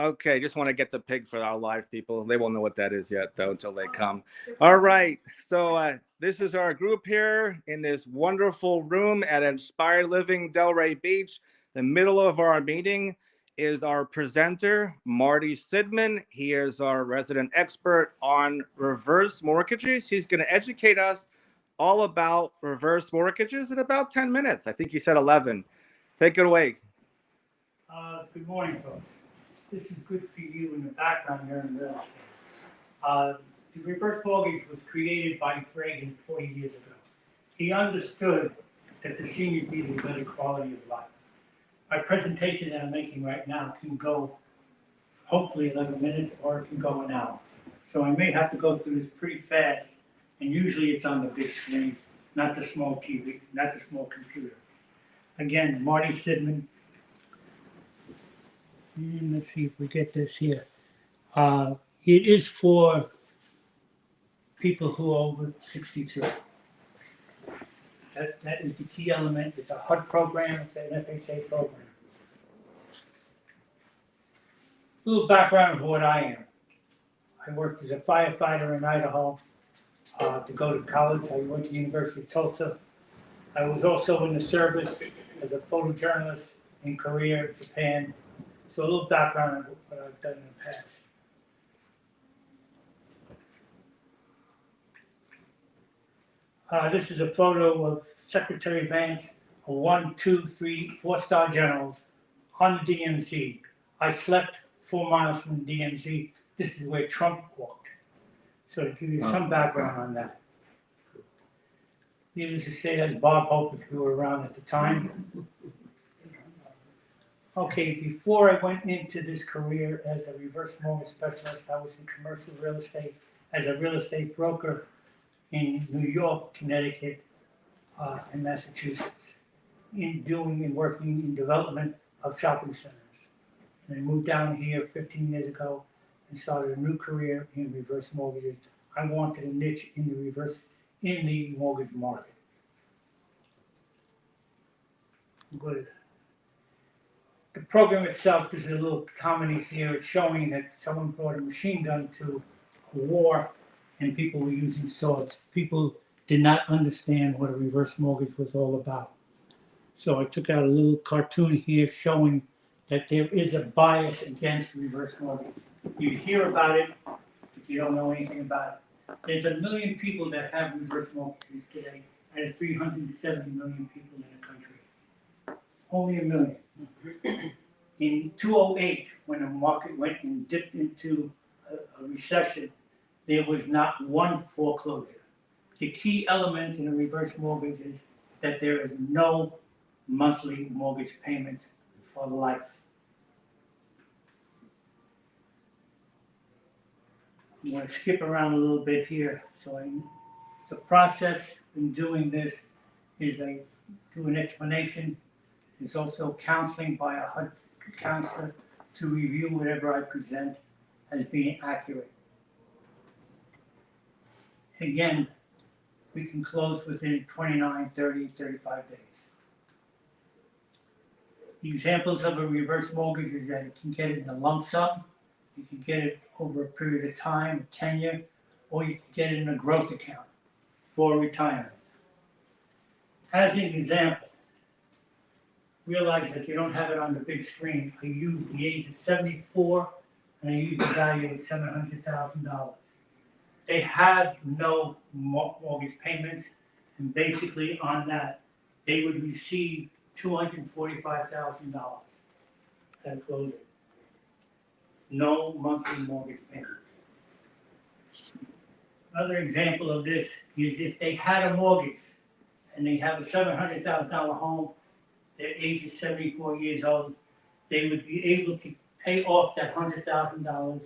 Okay, just want to get the pig for our live people. They won't know what that is yet, though, until they come. All right. So this is our group here in this wonderful room at Inspired Living Delray Beach. The middle of our meeting is our presenter, Marty Sidman. He is our resident expert on reverse mortgages. He's going to educate us all about reverse mortgages in about 10 minutes. I think he said 11. Take it away. Good morning, folks. This is good for you in the background here in real estate. The reverse mortgage was created by Reagan 40 years ago. He understood that the senior needed a better quality of life. My presentation that I'm making right now can go hopefully 11 minutes or it can go an hour. So I may have to go through this pretty fast, and usually it's on the big screen, not the small TV, not the small computer. Again, Marty Sidman. And let's see if we get this here. It is for people who are over 62. That is the key element. It's a HUD program. It's an FHA program. A little background of what I am. I worked as a firefighter in Idaho to go to college. I went to the University of Tulsa. I was also in the service as a photojournalist in Korea, Japan. So a little background on what I've done in the past. This is a photo of Secretary Vance, a 1, 2, 3, 4-star generals on the DMZ. I slept 4 miles from the DMZ. This is where Trump walked. So to give you some background on that. Needless to say, that's Bob Hope, if you were around at the time. Okay, before I went into this career as a reverse mortgage specialist, I was in commercial real estate as a real estate broker in New York, Connecticut, and Massachusetts, in doing and working in development of shopping centers. And I moved down here 15 years ago and started a new career in reverse mortgages. I wanted a niche in the mortgage market. Good. The program itself, there's a little comedy here. It's showing that someone brought a machine gun to a war and people were using swords. People did not understand what a reverse mortgage was all about. So I took out a little cartoon here showing that there is a bias against reverse mortgage. You hear about it, but you don't know anything about it. There's 1 million people that have reverse mortgages today, and 370 million people in the country. Only 1 million. In 2008, when the market went and dipped into a recession, there was not one foreclosure. The key element in a reverse mortgage is that there is no monthly mortgage payments for life. I'm going to skip around a little bit here. So the process in doing this is I do an explanation. There's also counseling by a HUD counselor to review whatever I present as being accurate. Again, we can close within 29, 30, 35 days. The examples of a reverse mortgage is that you can get it in a lump sum, you can get it over a period of time, a tenure, or you can get it in a growth account for retirement. As an example, realize that you don't have it on the big screen. I use the age of 74 and I use the value of $700,000. They have no mortgage payments, and basically on that, they would receive $245,000 at closing. No monthly mortgage payment. Another example of this is if they had a mortgage and they have a $700,000 home, their age is 74 years old, they would be able to pay off that $100,000,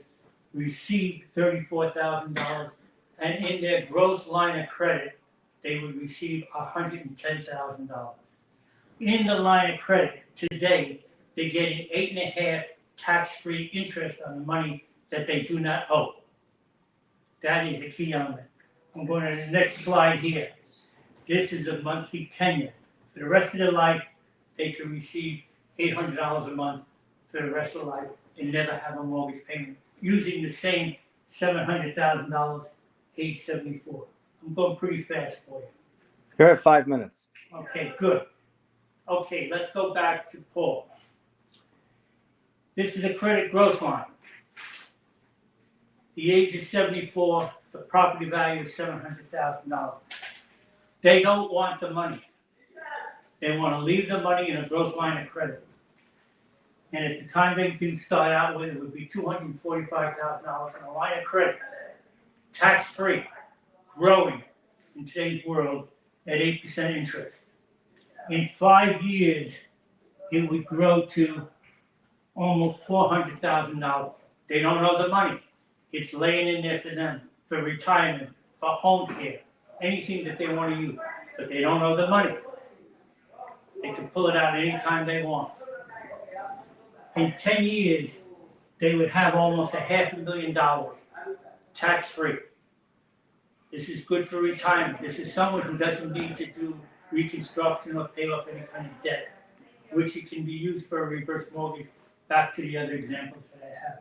receive $34,000, and in their gross line of credit, they would receive $110,000. In the line of credit today, they're getting 8.5% tax-free interest on the money that they do not owe. That is a key element. I'm going to the next slide here. This is a monthly tenure. For the rest of their life, they can receive $800 a month for the rest of their life and never have a mortgage payment using the same $700,000 age 74. I'm going pretty fast for you. You're at 5 minutes. Okay, good. Okay, let's go back to Paul. This is a credit growth line. The age is 74, the property value is $700,000. They don't want the money. They want to leave the money in a growth line of credit. And at the time they can start out with, it would be $245,000 in a line of credit, tax-free, growing in today's world at 8% interest. In 5 years, it would grow to almost $400,000. They don't know the money. It's laying in there for them, for retirement, for home care, anything that they want to use, but they don't know the money. They can pull it out anytime they want. In 10 years, they would have almost $500,000 tax-free. This is good for retirement. This is someone who doesn't need to do reconstruction or pay off any kind of debt, which it can be used for a reverse mortgage, back to the other examples that I have.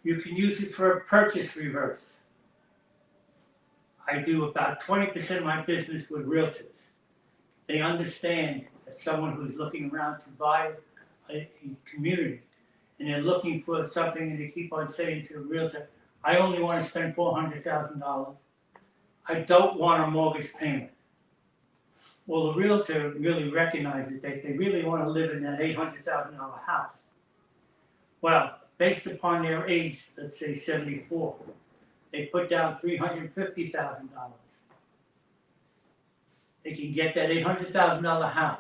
You can use it for a purchase reverse. I do about 20% of my business with realtors. They understand that someone who's looking around to buy a community, and they're looking for something, and they keep on saying to the realtor, I only want to spend $400,000. I don't want a mortgage payment. Well, the realtor really recognizes that they really want to live in that $800,000 house. Well, based upon their age, let's say 74, they put down $350,000. They can get that $800,000 house.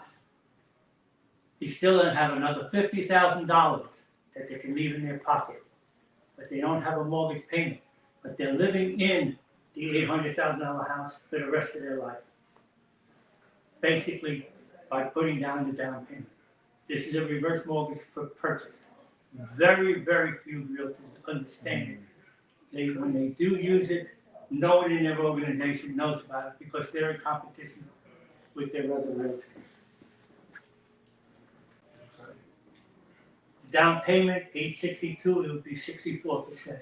They still don't have another $50,000 that they can leave in their pocket, but they don't have a mortgage payment. But they're living in the $800,000 house for the rest of their life, basically by putting down the down payment. This is a reverse mortgage for purchase. Very, very few realtors understand it. When they do use it, no one in their organization knows about it because they're in competition with their other realtors. Down payment, age 62, it would be 64%.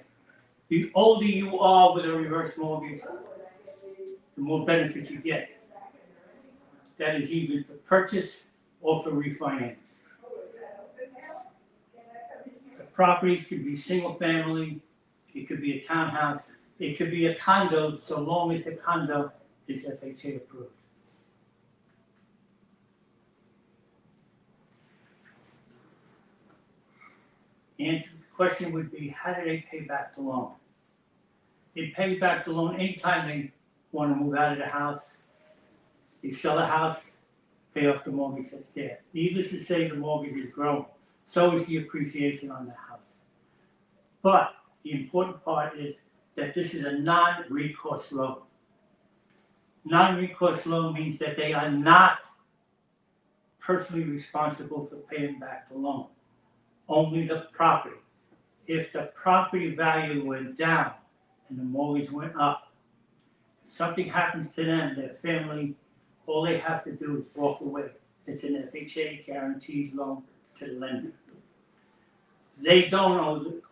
The older you are with a reverse mortgage, the more benefits you get. That is either for purchase or for refinance. The properties could be single family, it could be a townhouse, it could be a condo, so long as the condo is FHA approved. And the question would be, how do they pay back the loan? They pay back the loan anytime they want to move out of the house. They sell the house, pay off the mortgage that's there. Needless to say, the mortgage is growing. So is the appreciation on the house. But the important part is that this is a non-recourse loan. Non-recourse loan means that they are not personally responsible for paying back the loan. Only the property. If the property value went down and the mortgage went up, if something happens to them, their family, all they have to do is walk away. It's an FHA guaranteed loan to the lender. They don't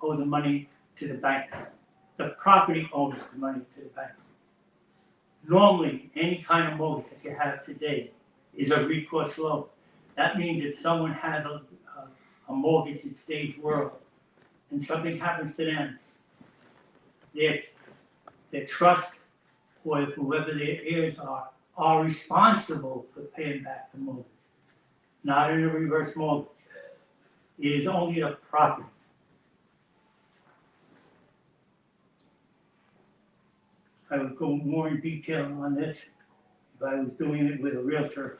owe the money to the bank. The property owes the money to the bank. Normally, any kind of mortgage that you have today is a recourse loan. That means if someone has a mortgage in today's world and something happens to them, their trust or whoever their heirs are responsible for paying back the mortgage, not in a reverse mortgage. It is only the property. I would go more in detail on this if I was doing it with a realtor.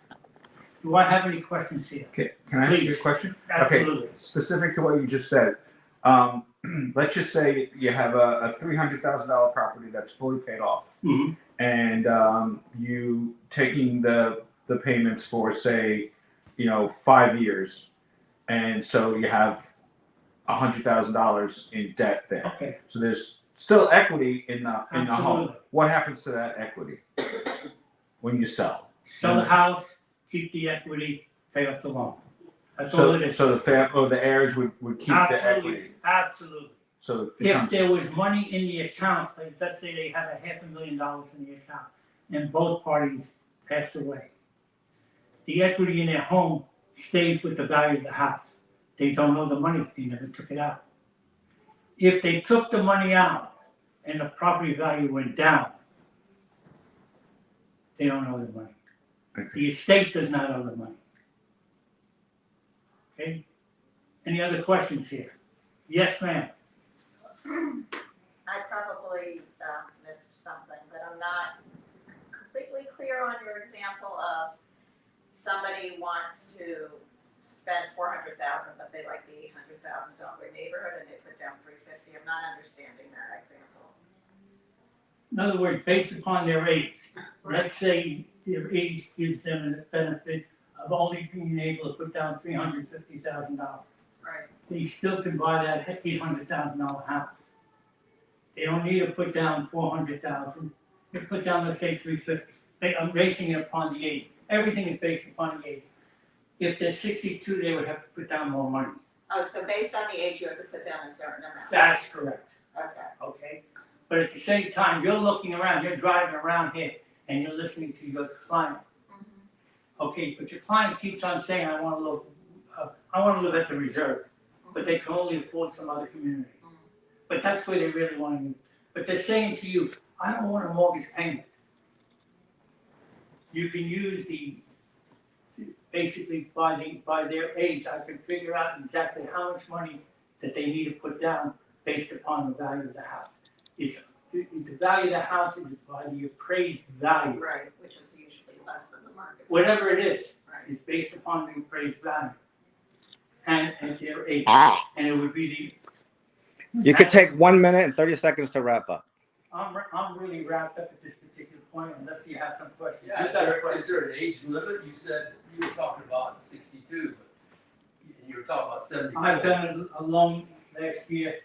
Do I have any questions here? Okay, can I ask you a question? Absolutely. Okay, specific to what you just said. Let's just say you have a $300,000 property that's fully paid off, Mm-hmm. and you taking the payments for, say, 5 years, and so you have $100,000 in debt there. Okay. So there's still equity in the home. Absolutely. What happens to that equity when you sell? Sell the house, keep the equity, pay off the loan. That's all it So is. the heirs would keep the Absolutely, equity. absolutely. So it If becomes, there was money in the account, like let's say they have $500,000 in the account, and both parties pass away, the equity in their home stays with the value of the house. They don't owe the money, they never took it out. If they took the money out and the property value went down, they don't owe the money. The estate does not owe the money. Okay? Any other questions here? Yes, ma'am. I probably missed something, but I'm not completely clear on your example of somebody wants to spend $400,000, but they like the $800,000 neighborhood and they put down $350. I'm not understanding that example. In other words, based upon their age, let's say their age gives them a benefit of only being able to put down $350,000. Right. They still can buy that $800,000 house. They don't need to put down $400,000. They put down, let's say, $350,000. I'm basing it upon the age. Everything is based upon the age. If they're 62, they would have to put down more money. Oh, so based on the age, you have to put down a certain amount. That's correct. Okay. Okay? But at the same time, you're looking around, you're driving around here, and you're listening to your client. Okay, but your client keeps on saying, I want to live at the reserve, but they can only afford some other community. But that's where they really want to live. But they're saying to you, I don't want a mortgage payment. You can use basically by their age, I can figure out exactly how much money that they need to put down based upon the value of the house. The value of the house is by the appraised value. Right, which is usually less than the market. Whatever it is, Right. is based upon the appraised value. And at their age. And it would be You could take 1 minute and 30 seconds to wrap up. I'm really wrapped up at this particular point, unless you have some questions. Yeah, You got a is question? there an age limit? You said you were talking about 62, but you were talking about 74. I've done a loan last year,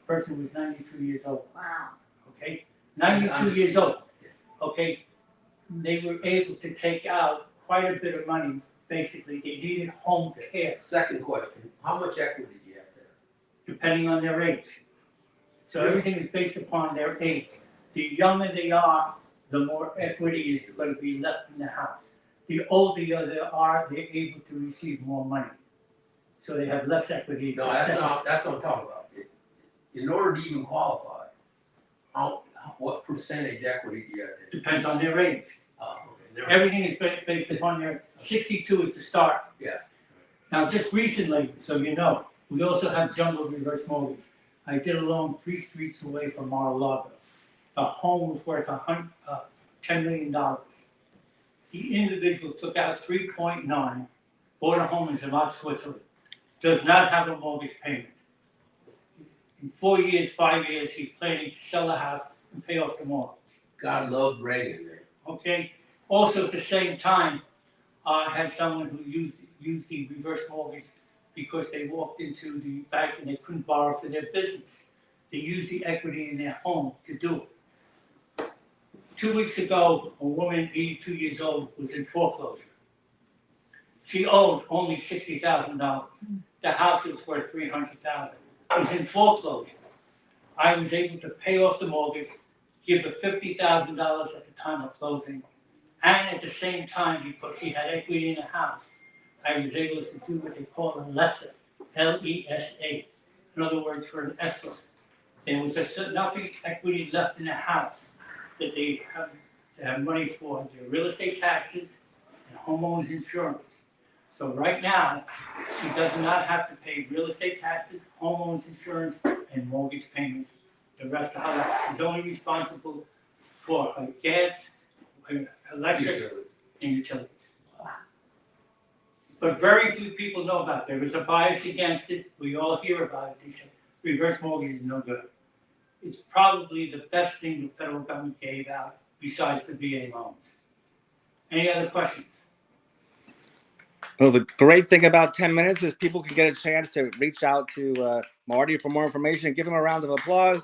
person was 92 years old, Wow. okay? 92 years old, okay? They were able to take out quite a bit of money, basically, they needed home care, Second question, how much equity do you have there? depending on their age. So everything is based upon their age. The younger they are, the more equity is going to be left in the house. The older they are, they're able to receive more money. So they have less equity. No, that's what I'm talking about. In order to even qualify, what percentage equity do you have there? Depends on their age. Okay. Everything is based upon their, 62 is the start. Yeah. Now, just recently, so you know, we also have jumbo reverse mortgage. I did a loan 3 streets away from Mar-a-Lago. The home was worth $10 million. The individual took out 3.9, bought a home in Zermatt, Switzerland, does not have a mortgage payment. In 4 years, 5 years, he's planning to sell the house and pay off the mortgage. God love Reagan, man. Okay? Also, at the same time, I had someone who used the reverse mortgage because they walked into the bank and they couldn't borrow for their business. They used the equity in their home to do it. 2 weeks ago, a woman, 82 years old, was in foreclosure. She owed only $60,000. The house was worth $300,000. It was in foreclosure. I was able to pay off the mortgage, give her $50,000 at the time of closing, and at the same time, because she had equity in the house, I was able to do what they call a lesser, L-E-S-A. In other words, for an escrow. There was enough equity left in the house that they have money for their real estate taxes and homeowners insurance. So right now, she does not have to pay real estate taxes, homeowners insurance, and mortgage payments the rest of her life. She's only responsible for her gas, her electric, and utilities. But very few people know about it. There is a bias against it. We all hear about it. They say reverse mortgage is no good. It's probably the best thing the federal government gave out besides the VA loans. Any other questions? Well, the great thing about 10 minutes is people can get a chance to reach out to Marty for more information. Give him a round of applause.